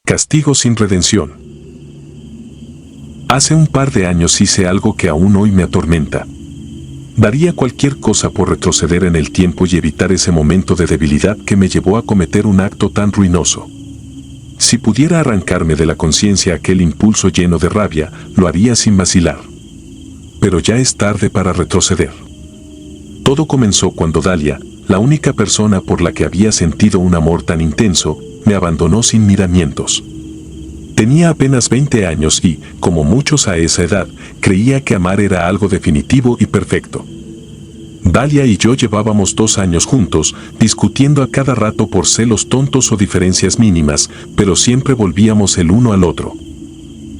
Castigo sin redención. Hace un par de años hice algo que aún hoy me atormenta. Daría cualquier cosa por retroceder en el tiempo y evitar ese momento de debilidad que me llevó a cometer un acto tan ruinoso. Si pudiera arrancarme de la conciencia aquel impulso lleno de rabia, lo haría sin vacilar. Pero ya es tarde para retroceder. Todo comenzó cuando Dalia, la única persona por la que había sentido un amor tan intenso, me abandonó sin miramientos. Tenía apenas 20 años y, como muchos a esa edad, creía que amar era algo definitivo y perfecto. Dalia y yo llevábamos 2 años juntos, discutiendo a cada rato por celos tontos o diferencias mínimas, pero siempre volvíamos el uno al otro.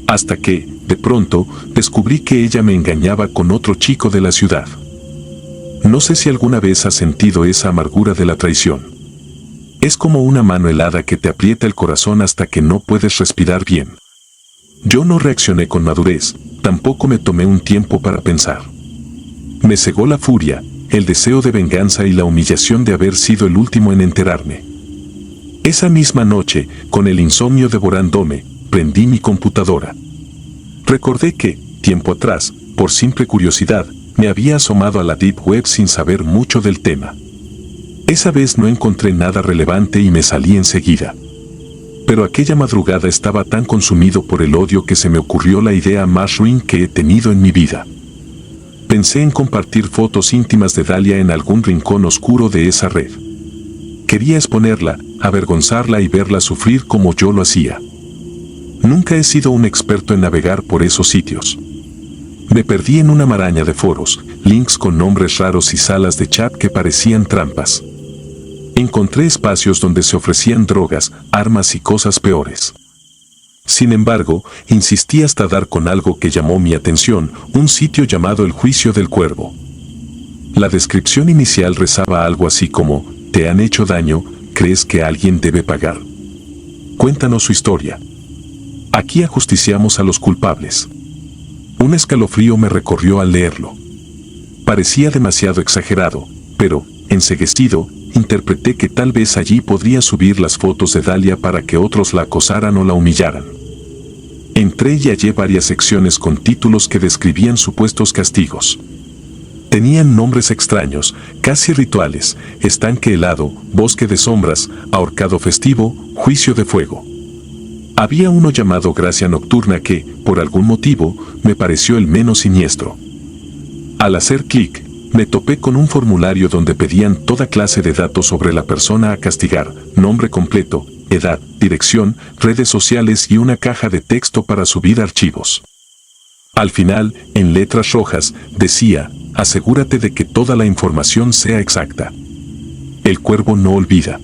Hasta que, de pronto, descubrí que ella me engañaba con otro chico de la ciudad. No sé si alguna vez has sentido esa amargura de la traición. Es como una mano helada que te aprieta el corazón hasta que no puedes respirar bien. Yo no reaccioné con madurez, tampoco me tomé un tiempo para pensar. Me cegó la furia, el deseo de venganza y la humillación de haber sido el último en enterarme. Esa misma noche, con el insomnio devorándome, prendí mi computadora. Recordé que, tiempo atrás, por simple curiosidad, me había asomado a la Deep Web sin saber mucho del tema. Esa vez no encontré nada relevante y me salí enseguida. Pero aquella madrugada estaba tan consumido por el odio que se me ocurrió la idea más ruin que he tenido en mi vida. Pensé en compartir fotos íntimas de Dalia en algún rincón oscuro de esa red. Quería exponerla, avergonzarla y verla sufrir como yo lo hacía. Nunca he sido un experto en navegar por esos sitios. Me perdí en una maraña de foros, links con nombres raros y salas de chat que parecían trampas. Encontré espacios donde se ofrecían drogas, armas y cosas peores. Sin embargo, insistí hasta dar con algo que llamó mi atención, un sitio llamado El Juicio del Cuervo. La descripción inicial rezaba algo así como: ¿te han hecho daño? ¿Crees que alguien debe pagar? Cuéntanos su historia. Aquí ajusticiamos a los culpables. Un escalofrío me recorrió al leerlo. Parecía demasiado exagerado, pero, enceguecido, interpreté que tal vez allí podría subir las fotos de Dalia para que otros la acosaran o la humillaran. Entré y hallé varias secciones con títulos que describían supuestos castigos. Tenían nombres extraños, casi rituales: estanque helado, bosque de sombras, ahorcado festivo, juicio de fuego. Había uno llamado gracia nocturna que, por algún motivo, me pareció el menos siniestro. Al hacer clic, me topé con un formulario donde pedían toda clase de datos sobre la persona a castigar: nombre completo, edad, dirección, redes sociales y una caja de texto para subir archivos. Al final, en letras rojas, decía: asegúrate de que toda la información sea exacta. El cuervo no olvida.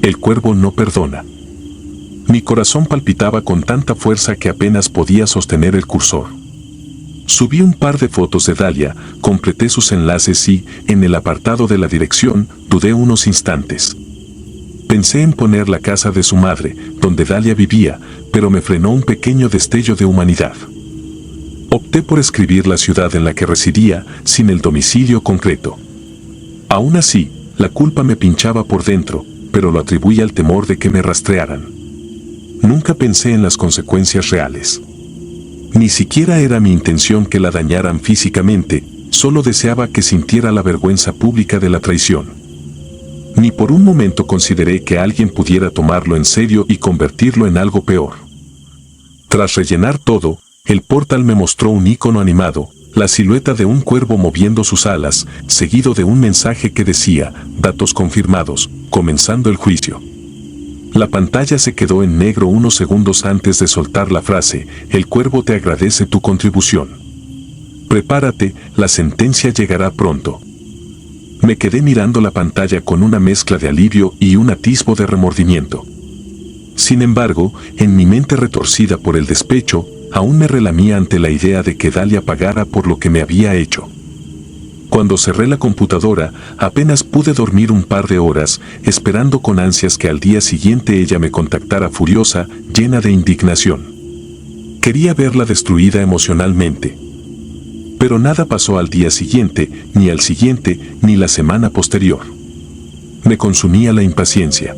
El cuervo no perdona. Mi corazón palpitaba con tanta fuerza que apenas podía sostener el cursor. Subí un par de fotos de Dalia, completé sus enlaces y, en el apartado de la dirección, dudé unos instantes. Pensé en poner la casa de su madre, donde Dalia vivía, pero me frenó un pequeño destello de humanidad. Opté por escribir la ciudad en la que residía, sin el domicilio concreto. Aún así, la culpa me pinchaba por dentro, pero lo atribuí al temor de que me rastrearan. Nunca pensé en las consecuencias reales. Ni siquiera era mi intención que la dañaran físicamente, solo deseaba que sintiera la vergüenza pública de la traición. Ni por un momento consideré que alguien pudiera tomarlo en serio y convertirlo en algo peor. Tras rellenar todo, el portal me mostró un icono animado, la silueta de un cuervo moviendo sus alas, seguido de un mensaje que decía: datos confirmados, comenzando el juicio. La pantalla se quedó en negro unos segundos antes de soltar la frase: el cuervo te agradece tu contribución. Prepárate, la sentencia llegará pronto. Me quedé mirando la pantalla con una mezcla de alivio y un atisbo de remordimiento. Sin embargo, en mi mente retorcida por el despecho, aún me relamía ante la idea de que Dalia pagara por lo que me había hecho. Cuando cerré la computadora, apenas pude dormir un par de horas, esperando con ansias que al día siguiente ella me contactara furiosa, llena de indignación. Quería verla destruida emocionalmente. Pero nada pasó al día siguiente, ni al siguiente, ni la semana posterior. Me consumía la impaciencia.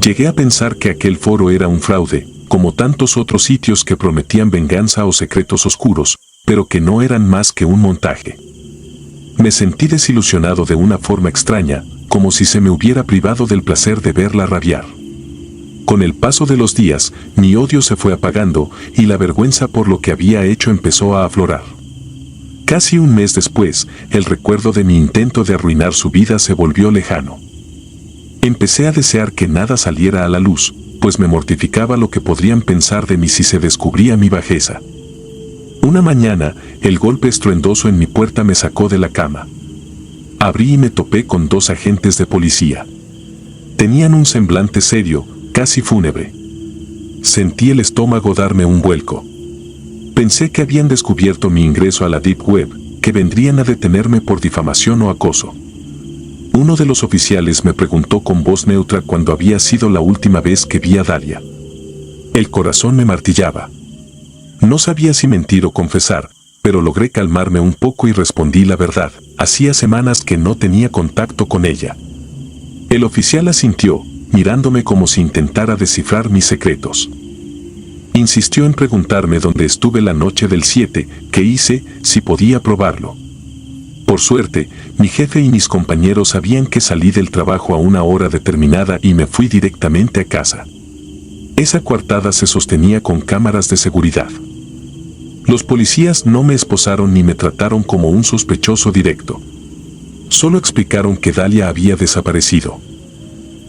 Llegué a pensar que aquel foro era un fraude, como tantos otros sitios que prometían venganza o secretos oscuros, pero que no eran más que un montaje. Me sentí desilusionado de una forma extraña, como si se me hubiera privado del placer de verla rabiar. Con el paso de los días, mi odio se fue apagando y la vergüenza por lo que había hecho empezó a aflorar. Casi un mes después, el recuerdo de mi intento de arruinar su vida se volvió lejano. Empecé a desear que nada saliera a la luz, pues me mortificaba lo que podrían pensar de mí si se descubría mi bajeza. Una mañana, el golpe estruendoso en mi puerta me sacó de la cama. Abrí y me topé con 2 agentes de policía. Tenían un semblante serio, casi fúnebre. Sentí el estómago darme un vuelco. Pensé que habían descubierto mi ingreso a la Deep Web, que vendrían a detenerme por difamación o acoso. Uno de los oficiales me preguntó con voz neutra cuándo había sido la última vez que vi a Dalia. El corazón me martillaba. No sabía si mentir o confesar, pero logré calmarme un poco y respondí la verdad. Hacía semanas que no tenía contacto con ella. El oficial asintió, mirándome como si intentara descifrar mis secretos. Insistió en preguntarme dónde estuve la noche del 7, qué hice, si podía probarlo. Por suerte, mi jefe y mis compañeros sabían que salí del trabajo a una hora determinada y me fui directamente a casa. Esa coartada se sostenía con cámaras de seguridad. Los policías no me esposaron ni me trataron como un sospechoso directo. Solo explicaron que Dalia había desaparecido.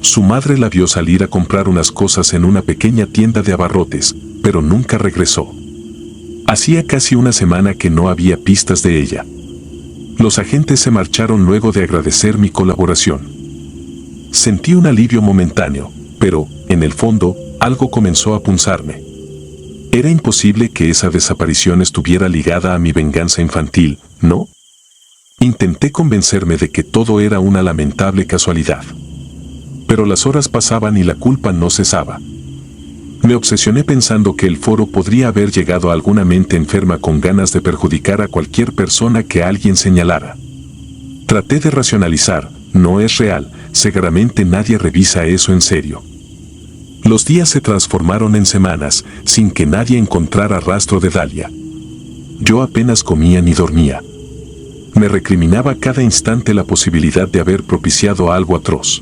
Su madre la vio salir a comprar unas cosas en una pequeña tienda de abarrotes, pero nunca regresó. Hacía casi una semana que no había pistas de ella. Los agentes se marcharon luego de agradecer mi colaboración. Sentí un alivio momentáneo, pero, en el fondo, algo comenzó a punzarme. Era imposible que esa desaparición estuviera ligada a mi venganza infantil, ¿no? Intenté convencerme de que todo era una lamentable casualidad. Pero las horas pasaban y la culpa no cesaba. Me obsesioné pensando que el foro podría haber llegado a alguna mente enferma con ganas de perjudicar a cualquier persona que alguien señalara. Traté de racionalizar, no es real, seguramente nadie revisa eso en serio. Los días se transformaron en semanas, sin que nadie encontrara rastro de Dalia. Yo apenas comía ni dormía. Me recriminaba cada instante la posibilidad de haber propiciado algo atroz.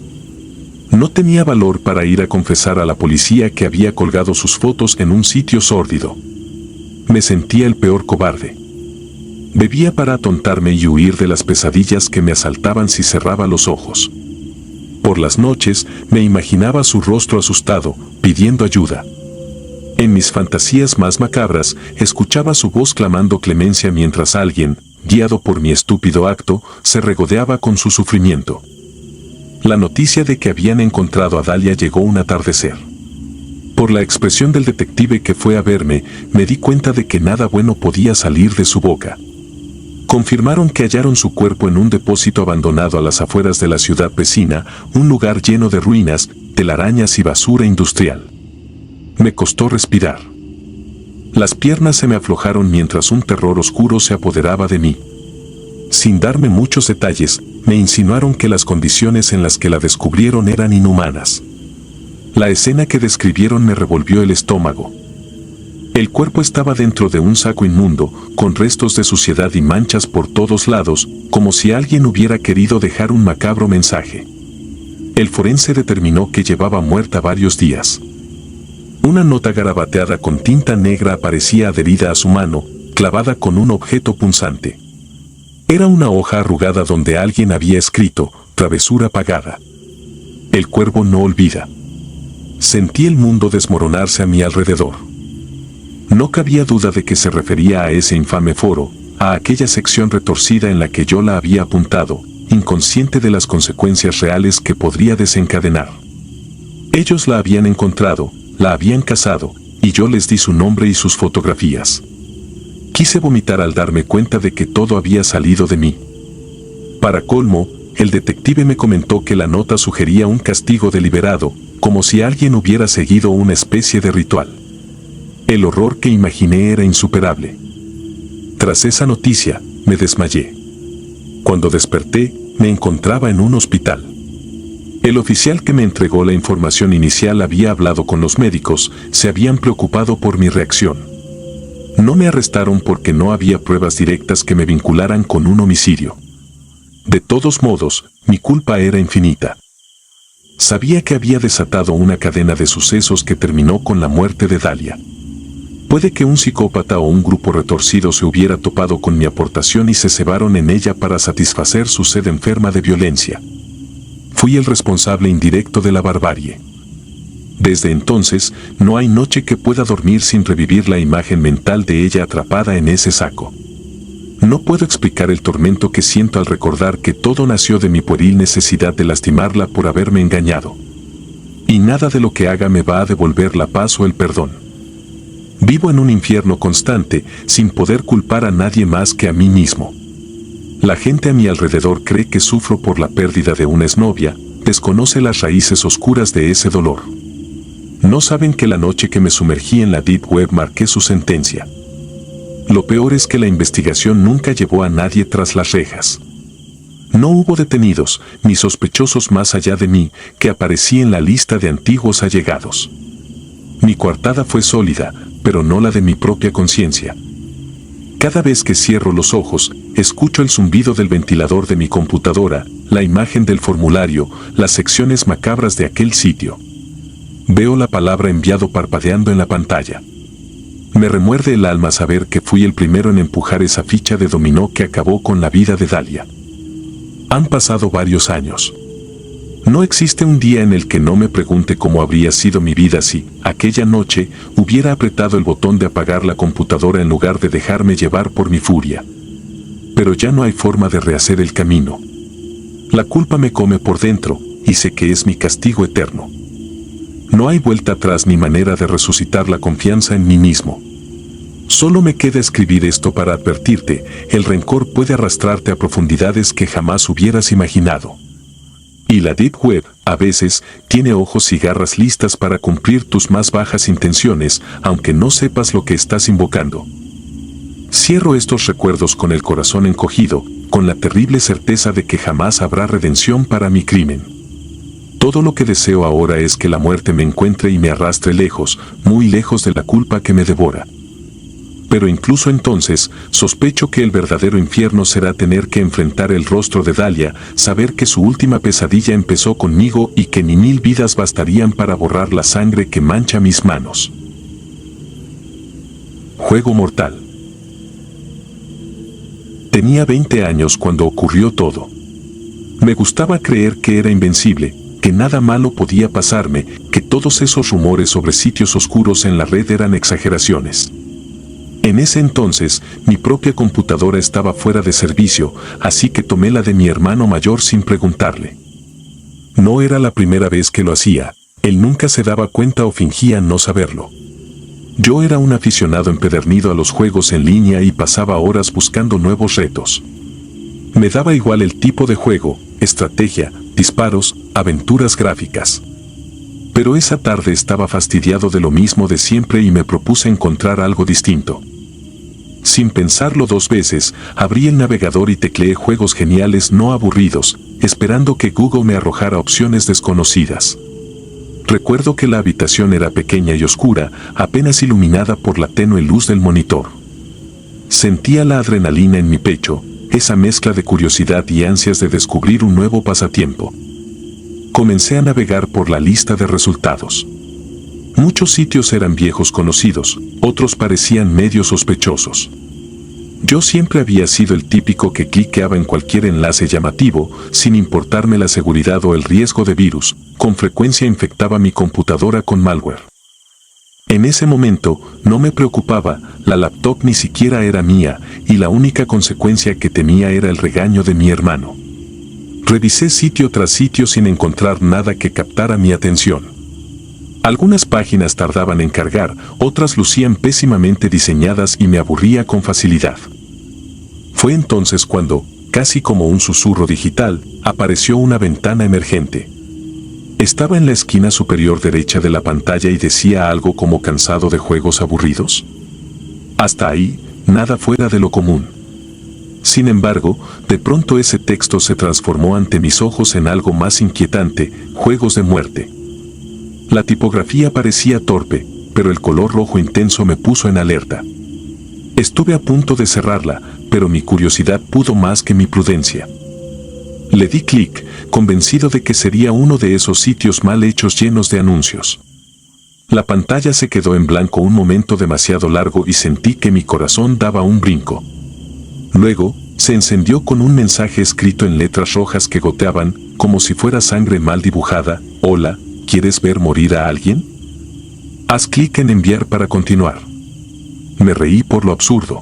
No tenía valor para ir a confesar a la policía que había colgado sus fotos en un sitio sórdido. Me sentía el peor cobarde. Bebía para atontarme y huir de las pesadillas que me asaltaban si cerraba los ojos. Por las noches me imaginaba su rostro asustado, pidiendo ayuda. En mis fantasías más macabras, escuchaba su voz clamando clemencia mientras alguien, guiado por mi estúpido acto, se regodeaba con su sufrimiento. La noticia de que habían encontrado a Dalia llegó un atardecer. Por la expresión del detective que fue a verme, me di cuenta de que nada bueno podía salir de su boca. Confirmaron que hallaron su cuerpo en un depósito abandonado a las afueras de la ciudad vecina, un lugar lleno de ruinas, telarañas y basura industrial. Me costó respirar. Las piernas se me aflojaron mientras un terror oscuro se apoderaba de mí. Sin darme muchos detalles, me insinuaron que las condiciones en las que la descubrieron eran inhumanas. La escena que describieron me revolvió el estómago. El cuerpo estaba dentro de un saco inmundo, con restos de suciedad y manchas por todos lados, como si alguien hubiera querido dejar un macabro mensaje. El forense determinó que llevaba muerta varios días. Una nota garabateada con tinta negra aparecía adherida a su mano, clavada con un objeto punzante. Era una hoja arrugada donde alguien había escrito, travesura pagada. El cuervo no olvida. Sentí el mundo desmoronarse a mi alrededor. No cabía duda de que se refería a ese infame foro, a aquella sección retorcida en la que yo la había apuntado, inconsciente de las consecuencias reales que podría desencadenar. Ellos la habían encontrado, la habían cazado, y yo les di su nombre y sus fotografías. Quise vomitar al darme cuenta de que todo había salido de mí. Para colmo, el detective me comentó que la nota sugería un castigo deliberado, como si alguien hubiera seguido una especie de ritual. El horror que imaginé era insuperable. Tras esa noticia, me desmayé. Cuando desperté, me encontraba en un hospital. El oficial que me entregó la información inicial había hablado con los médicos, se habían preocupado por mi reacción. No me arrestaron porque no había pruebas directas que me vincularan con un homicidio. De todos modos, mi culpa era infinita. Sabía que había desatado una cadena de sucesos que terminó con la muerte de Dalia. Puede que un psicópata o un grupo retorcido se hubiera topado con mi aportación y se cebaron en ella para satisfacer su sed enferma de violencia. Fui el responsable indirecto de la barbarie. Desde entonces, no hay noche que pueda dormir sin revivir la imagen mental de ella atrapada en ese saco. No puedo explicar el tormento que siento al recordar que todo nació de mi pueril necesidad de lastimarla por haberme engañado. Y nada de lo que haga me va a devolver la paz o el perdón. Vivo en un infierno constante, sin poder culpar a nadie más que a mí mismo. La gente a mi alrededor cree que sufro por la pérdida de una exnovia, desconoce las raíces oscuras de ese dolor. No saben que la noche que me sumergí en la Deep Web marqué su sentencia. Lo peor es que la investigación nunca llevó a nadie tras las rejas. No hubo detenidos, ni sospechosos más allá de mí, que aparecí en la lista de antiguos allegados. Mi coartada fue sólida, pero no la de mi propia conciencia. Cada vez que cierro los ojos, escucho el zumbido del ventilador de mi computadora, la imagen del formulario, las secciones macabras de aquel sitio. Veo la palabra enviado parpadeando en la pantalla. Me remuerde el alma saber que fui el primero en empujar esa ficha de dominó que acabó con la vida de Dalia. Han pasado varios años. No existe un día en el que no me pregunte cómo habría sido mi vida si, aquella noche, hubiera apretado el botón de apagar la computadora en lugar de dejarme llevar por mi furia. Pero ya no hay forma de rehacer el camino. La culpa me come por dentro, y sé que es mi castigo eterno. No hay vuelta atrás ni manera de resucitar la confianza en mí mismo. Solo me queda escribir esto para advertirte, el rencor puede arrastrarte a profundidades que jamás hubieras imaginado. Y la Deep Web, a veces, tiene ojos y garras listas para cumplir tus más bajas intenciones, aunque no sepas lo que estás invocando. Cierro estos recuerdos con el corazón encogido, con la terrible certeza de que jamás habrá redención para mi crimen. Todo lo que deseo ahora es que la muerte me encuentre y me arrastre lejos, muy lejos de la culpa que me devora. Pero incluso entonces, sospecho que el verdadero infierno será tener que enfrentar el rostro de Dalia, saber que su última pesadilla empezó conmigo y que ni 1000 vidas bastarían para borrar la sangre que mancha mis manos. Juego mortal. Tenía 20 años cuando ocurrió todo. Me gustaba creer que era invencible, que nada malo podía pasarme, que todos esos rumores sobre sitios oscuros en la red eran exageraciones. En ese entonces, mi propia computadora estaba fuera de servicio, así que tomé la de mi hermano mayor sin preguntarle. No era la primera vez que lo hacía, él nunca se daba cuenta o fingía no saberlo. Yo era un aficionado empedernido a los juegos en línea y pasaba horas buscando nuevos retos. Me daba igual el tipo de juego, estrategia, disparos, aventuras gráficas. Pero esa tarde estaba fastidiado de lo mismo de siempre y me propuse encontrar algo distinto. Sin pensarlo 2 veces, abrí el navegador y tecleé juegos geniales no aburridos, esperando que Google me arrojara opciones desconocidas. Recuerdo que la habitación era pequeña y oscura, apenas iluminada por la tenue luz del monitor. Sentía la adrenalina en mi pecho, esa mezcla de curiosidad y ansias de descubrir un nuevo pasatiempo. Comencé a navegar por la lista de resultados. Muchos sitios eran viejos conocidos, otros parecían medio sospechosos. Yo siempre había sido el típico que cliqueaba en cualquier enlace llamativo, sin importarme la seguridad o el riesgo de virus, con frecuencia infectaba mi computadora con malware. En ese momento, no me preocupaba, la laptop ni siquiera era mía, y la única consecuencia que temía era el regaño de mi hermano. Revisé sitio tras sitio sin encontrar nada que captara mi atención. Algunas páginas tardaban en cargar, otras lucían pésimamente diseñadas y me aburría con facilidad. Fue entonces cuando, casi como un susurro digital, apareció una ventana emergente. Estaba en la esquina superior derecha de la pantalla y decía algo como cansado de juegos aburridos. Hasta ahí, nada fuera de lo común. Sin embargo, de pronto ese texto se transformó ante mis ojos en algo más inquietante: juegos de muerte. La tipografía parecía torpe, pero el color rojo intenso me puso en alerta. Estuve a punto de cerrarla, pero mi curiosidad pudo más que mi prudencia. Le di clic, convencido de que sería uno de esos sitios mal hechos llenos de anuncios. La pantalla se quedó en blanco un momento demasiado largo y sentí que mi corazón daba un brinco. Luego, se encendió con un mensaje escrito en letras rojas que goteaban, como si fuera sangre mal dibujada: hola, ¿quieres ver morir a alguien? Haz clic en enviar para continuar. Me reí por lo absurdo.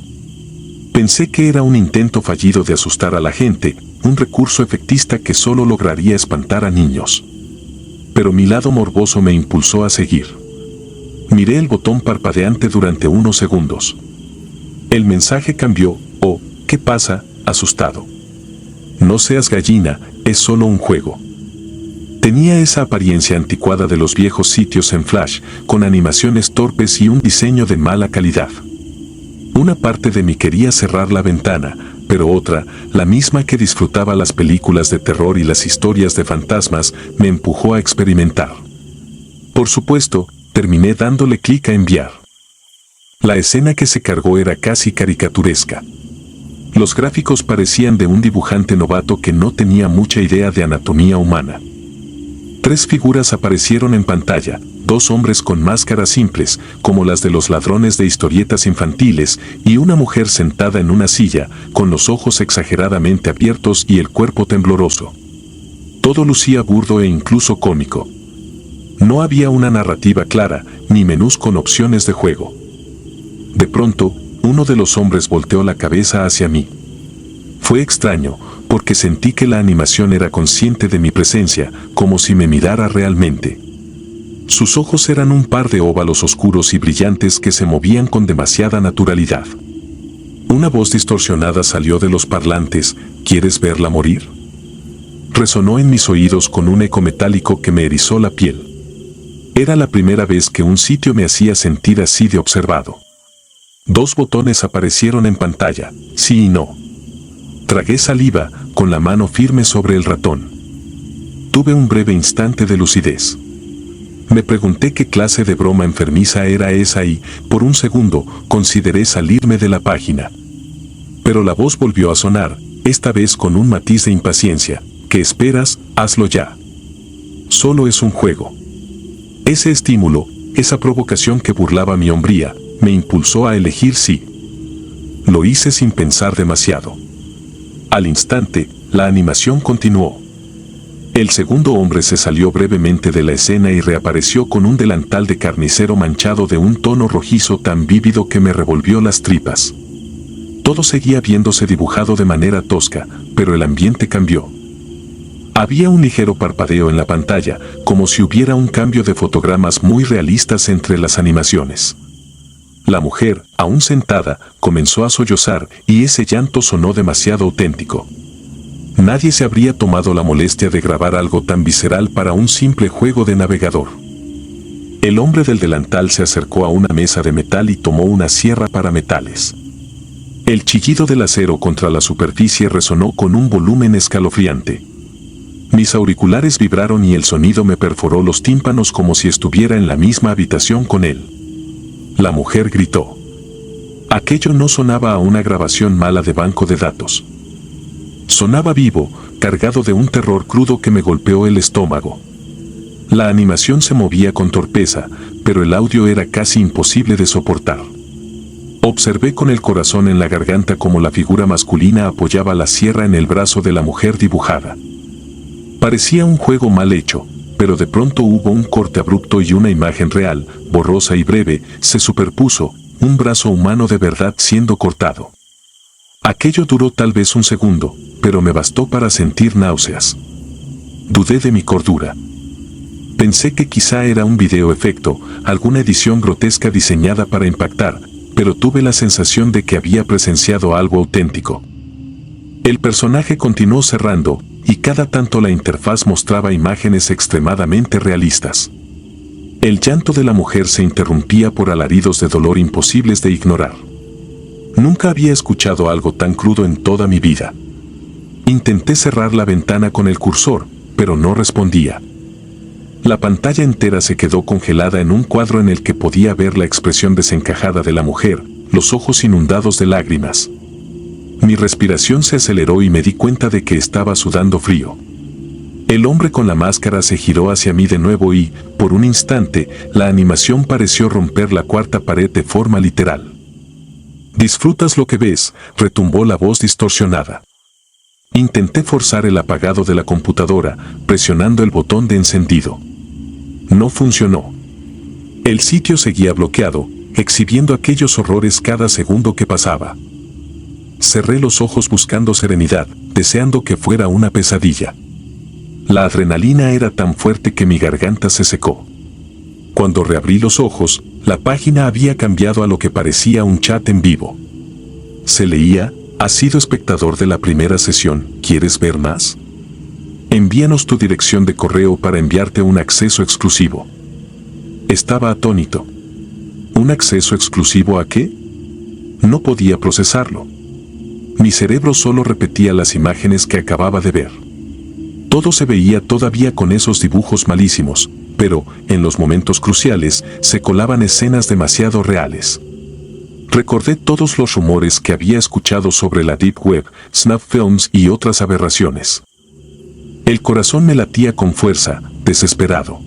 Pensé que era un intento fallido de asustar a la gente, un recurso efectista que solo lograría espantar a niños. Pero mi lado morboso me impulsó a seguir. Miré el botón parpadeante durante unos segundos. El mensaje cambió: oh, ¿qué pasa, asustado? No seas gallina, es solo un juego. Tenía esa apariencia anticuada de los viejos sitios en Flash, con animaciones torpes y un diseño de mala calidad. Una parte de mí quería cerrar la ventana, pero otra, la misma que disfrutaba las películas de terror y las historias de fantasmas, me empujó a experimentar. Por supuesto, terminé dándole clic a enviar. La escena que se cargó era casi caricaturesca. Los gráficos parecían de un dibujante novato que no tenía mucha idea de anatomía humana. 3 figuras aparecieron en pantalla: 2 hombres con máscaras simples, como las de los ladrones de historietas infantiles, y una mujer sentada en una silla, con los ojos exageradamente abiertos y el cuerpo tembloroso. Todo lucía burdo e incluso cómico. No había una narrativa clara, ni menús con opciones de juego. De pronto, uno de los hombres volteó la cabeza hacia mí. Fue extraño, porque sentí que la animación era consciente de mi presencia, como si me mirara realmente. Sus ojos eran un par de óvalos oscuros y brillantes que se movían con demasiada naturalidad. Una voz distorsionada salió de los parlantes: ¿quieres verla morir? Resonó en mis oídos con un eco metálico que me erizó la piel. Era la primera vez que un sitio me hacía sentir así de observado. 2 botones aparecieron en pantalla: sí y no. Tragué saliva, con la mano firme sobre el ratón. Tuve un breve instante de lucidez. Me pregunté qué clase de broma enfermiza era esa y, por un segundo, consideré salirme de la página. Pero la voz volvió a sonar, esta vez con un matiz de impaciencia: ¿qué esperas? Hazlo ya. Solo es un juego. Ese estímulo, esa provocación que burlaba mi hombría, me impulsó a elegir sí. Lo hice sin pensar demasiado. Al instante, la animación continuó. El segundo hombre se salió brevemente de la escena y reapareció con un delantal de carnicero manchado de un tono rojizo tan vívido que me revolvió las tripas. Todo seguía viéndose dibujado de manera tosca, pero el ambiente cambió. Había un ligero parpadeo en la pantalla, como si hubiera un cambio de fotogramas muy realistas entre las animaciones. La mujer, aún sentada, comenzó a sollozar, y ese llanto sonó demasiado auténtico. Nadie se habría tomado la molestia de grabar algo tan visceral para un simple juego de navegador. El hombre del delantal se acercó a una mesa de metal y tomó una sierra para metales. El chillido del acero contra la superficie resonó con un volumen escalofriante. Mis auriculares vibraron y el sonido me perforó los tímpanos como si estuviera en la misma habitación con él. La mujer gritó. Aquello no sonaba a una grabación mala de banco de datos. Sonaba vivo, cargado de un terror crudo que me golpeó el estómago. La animación se movía con torpeza, pero el audio era casi imposible de soportar. Observé con el corazón en la garganta cómo la figura masculina apoyaba la sierra en el brazo de la mujer dibujada. Parecía un juego mal hecho, pero de pronto hubo un corte abrupto y una imagen real, borrosa y breve, se superpuso, un brazo humano de verdad siendo cortado. Aquello duró tal vez un segundo, pero me bastó para sentir náuseas. Dudé de mi cordura. Pensé que quizá era un video efecto, alguna edición grotesca diseñada para impactar, pero tuve la sensación de que había presenciado algo auténtico. El personaje continuó cerrando, y cada tanto la interfaz mostraba imágenes extremadamente realistas. El llanto de la mujer se interrumpía por alaridos de dolor imposibles de ignorar. Nunca había escuchado algo tan crudo en toda mi vida. Intenté cerrar la ventana con el cursor, pero no respondía. La pantalla entera se quedó congelada en un cuadro en el que podía ver la expresión desencajada de la mujer, los ojos inundados de lágrimas. Mi respiración se aceleró y me di cuenta de que estaba sudando frío. El hombre con la máscara se giró hacia mí de nuevo y, por un instante, la animación pareció romper la cuarta pared de forma literal. «¿Disfrutas lo que ves?», retumbó la voz distorsionada. Intenté forzar el apagado de la computadora, presionando el botón de encendido. No funcionó. El sitio seguía bloqueado, exhibiendo aquellos horrores cada segundo que pasaba. Cerré los ojos buscando serenidad, deseando que fuera una pesadilla. La adrenalina era tan fuerte que mi garganta se secó. Cuando reabrí los ojos, la página había cambiado a lo que parecía un chat en vivo. Se leía: «Has sido espectador de la primera sesión, ¿quieres ver más? Envíanos tu dirección de correo para enviarte un acceso exclusivo». Estaba atónito. ¿Un acceso exclusivo a qué? No podía procesarlo. Mi cerebro solo repetía las imágenes que acababa de ver. Todo se veía todavía con esos dibujos malísimos, pero, en los momentos cruciales, se colaban escenas demasiado reales. Recordé todos los rumores que había escuchado sobre la Deep Web, Snap Films y otras aberraciones. El corazón me latía con fuerza, desesperado.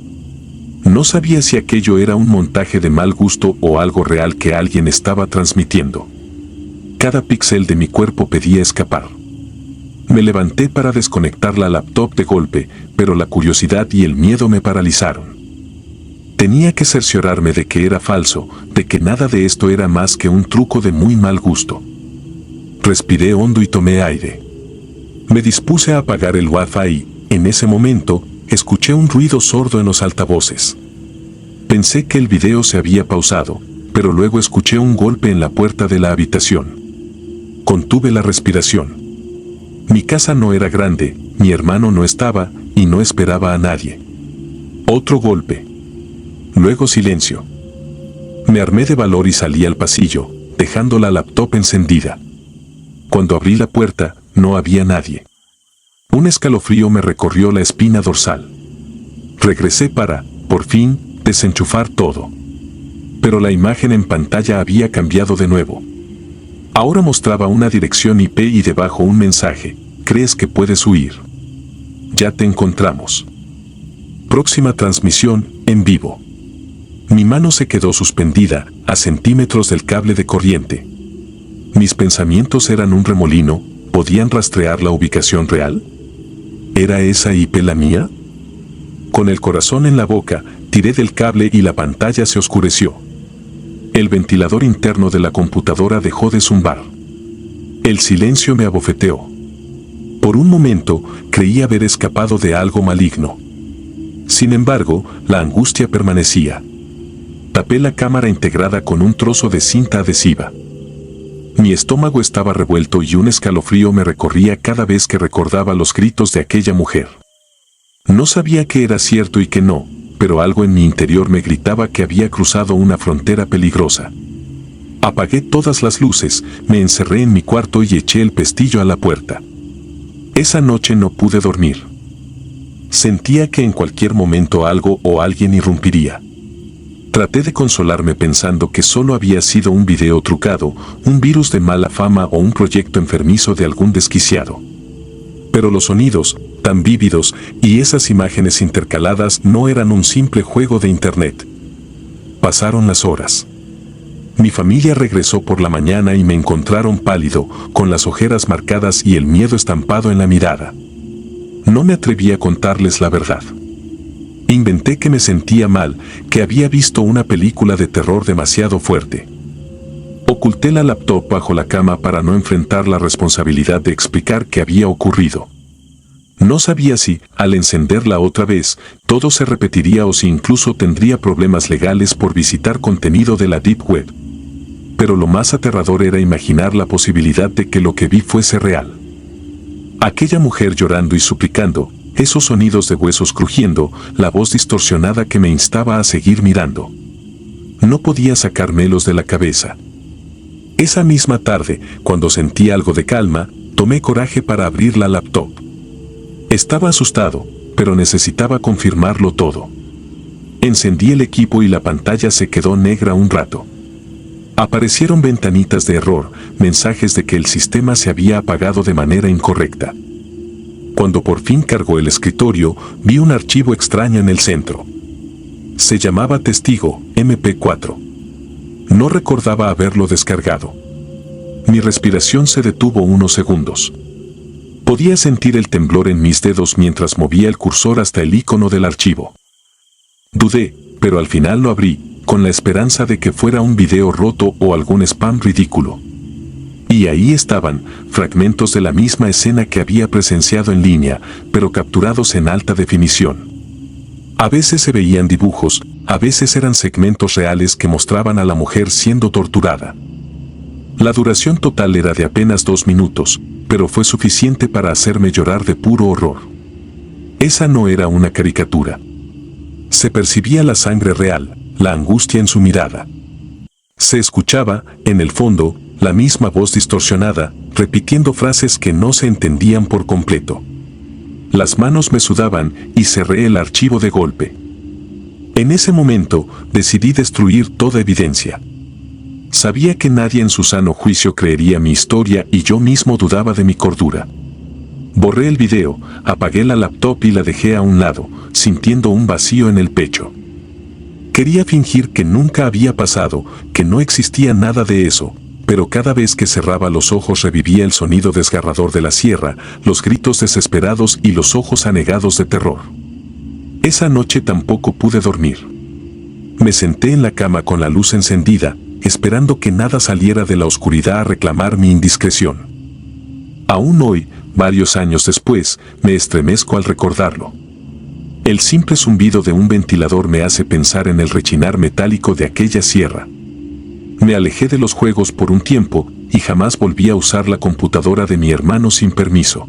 No sabía si aquello era un montaje de mal gusto o algo real que alguien estaba transmitiendo. Cada píxel de mi cuerpo pedía escapar. Me levanté para desconectar la laptop de golpe, pero la curiosidad y el miedo me paralizaron. Tenía que cerciorarme de que era falso, de que nada de esto era más que un truco de muy mal gusto. Respiré hondo y tomé aire. Me dispuse a apagar el Wi-Fi y, en ese momento, escuché un ruido sordo en los altavoces. Pensé que el video se había pausado, pero luego escuché un golpe en la puerta de la habitación. Contuve la respiración. Mi casa no era grande, mi hermano no estaba, y no esperaba a nadie. Otro golpe. Luego silencio. Me armé de valor y salí al pasillo, dejando la laptop encendida. Cuando abrí la puerta, no había nadie. Un escalofrío me recorrió la espina dorsal. Regresé para, por fin, desenchufar todo. Pero la imagen en pantalla había cambiado de nuevo. Ahora mostraba una dirección IP y debajo un mensaje: «¿Crees que puedes huir? Ya te encontramos». Próxima transmisión, en vivo. Mi mano se quedó suspendida, a centímetros del cable de corriente. Mis pensamientos eran un remolino, ¿podían rastrear la ubicación real? ¿Era esa IP la mía? Con el corazón en la boca, tiré del cable y la pantalla se oscureció. El ventilador interno de la computadora dejó de zumbar. El silencio me abofeteó. Por un momento, creí haber escapado de algo maligno. Sin embargo, la angustia permanecía. Tapé la cámara integrada con un trozo de cinta adhesiva. Mi estómago estaba revuelto y un escalofrío me recorría cada vez que recordaba los gritos de aquella mujer. No sabía qué era cierto y qué no, pero algo en mi interior me gritaba que había cruzado una frontera peligrosa. Apagué todas las luces, me encerré en mi cuarto y eché el pestillo a la puerta. Esa noche no pude dormir. Sentía que en cualquier momento algo o alguien irrumpiría. Traté de consolarme pensando que solo había sido un video trucado, un virus de mala fama o un proyecto enfermizo de algún desquiciado. Pero los sonidos, tan vívidos, y esas imágenes intercaladas no eran un simple juego de internet. Pasaron las horas. Mi familia regresó por la mañana y me encontraron pálido, con las ojeras marcadas y el miedo estampado en la mirada. No me atreví a contarles la verdad. Inventé que me sentía mal, que había visto una película de terror demasiado fuerte. Oculté la laptop bajo la cama para no enfrentar la responsabilidad de explicar qué había ocurrido. No sabía si, al encenderla otra vez, todo se repetiría o si incluso tendría problemas legales por visitar contenido de la Deep Web. Pero lo más aterrador era imaginar la posibilidad de que lo que vi fuese real. Aquella mujer llorando y suplicando, esos sonidos de huesos crujiendo, la voz distorsionada que me instaba a seguir mirando. No podía sacármelos de la cabeza. Esa misma tarde, cuando sentí algo de calma, tomé coraje para abrir la laptop. Estaba asustado, pero necesitaba confirmarlo todo. Encendí el equipo y la pantalla se quedó negra un rato. Aparecieron ventanitas de error, mensajes de que el sistema se había apagado de manera incorrecta. Cuando por fin cargó el escritorio, vi un archivo extraño en el centro. Se llamaba Testigo, MP4. No recordaba haberlo descargado. Mi respiración se detuvo unos segundos. Podía sentir el temblor en mis dedos mientras movía el cursor hasta el icono del archivo. Dudé, pero al final lo abrí, con la esperanza de que fuera un video roto o algún spam ridículo. Y ahí estaban, fragmentos de la misma escena que había presenciado en línea, pero capturados en alta definición. A veces se veían dibujos, a veces eran segmentos reales que mostraban a la mujer siendo torturada. La duración total era de apenas 2 minutos, pero fue suficiente para hacerme llorar de puro horror. Esa no era una caricatura. Se percibía la sangre real, la angustia en su mirada. Se escuchaba, en el fondo, la misma voz distorsionada, repitiendo frases que no se entendían por completo. Las manos me sudaban y cerré el archivo de golpe. En ese momento, decidí destruir toda evidencia. Sabía que nadie en su sano juicio creería mi historia y yo mismo dudaba de mi cordura. Borré el video, apagué la laptop y la dejé a un lado, sintiendo un vacío en el pecho. Quería fingir que nunca había pasado, que no existía nada de eso, pero cada vez que cerraba los ojos revivía el sonido desgarrador de la sierra, los gritos desesperados y los ojos anegados de terror. Esa noche tampoco pude dormir. Me senté en la cama con la luz encendida, esperando que nada saliera de la oscuridad a reclamar mi indiscreción. Aún hoy, varios años después, me estremezco al recordarlo. El simple zumbido de un ventilador me hace pensar en el rechinar metálico de aquella sierra. Me alejé de los juegos por un tiempo y jamás volví a usar la computadora de mi hermano sin permiso.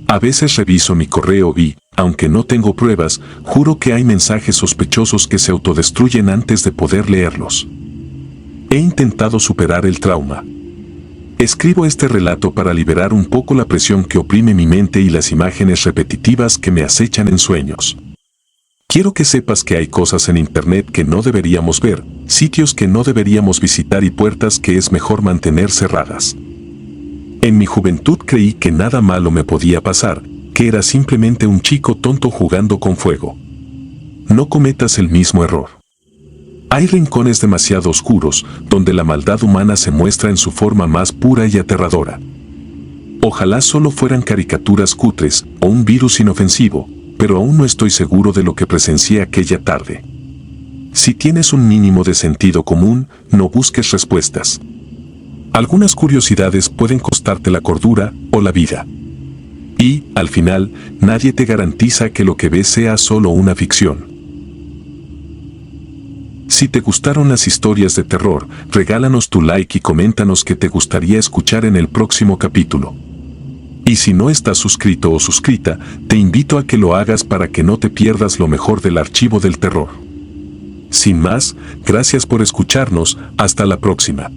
A veces reviso mi correo y, aunque no tengo pruebas, juro que hay mensajes sospechosos que se autodestruyen antes de poder leerlos. He intentado superar el trauma. Escribo este relato para liberar un poco la presión que oprime mi mente y las imágenes repetitivas que me acechan en sueños. Quiero que sepas que hay cosas en Internet que no deberíamos ver, sitios que no deberíamos visitar y puertas que es mejor mantener cerradas. En mi juventud creí que nada malo me podía pasar, que era simplemente un chico tonto jugando con fuego. No cometas el mismo error. Hay rincones demasiado oscuros, donde la maldad humana se muestra en su forma más pura y aterradora. Ojalá solo fueran caricaturas cutres o un virus inofensivo, pero aún no estoy seguro de lo que presencié aquella tarde. Si tienes un mínimo de sentido común, no busques respuestas. Algunas curiosidades pueden costarte la cordura o la vida. Y, al final, nadie te garantiza que lo que ves sea solo una ficción. Si te gustaron las historias de terror, regálanos tu like y coméntanos qué te gustaría escuchar en el próximo capítulo. Y si no estás suscrito o suscrita, te invito a que lo hagas para que no te pierdas lo mejor del archivo del terror. Sin más, gracias por escucharnos, hasta la próxima.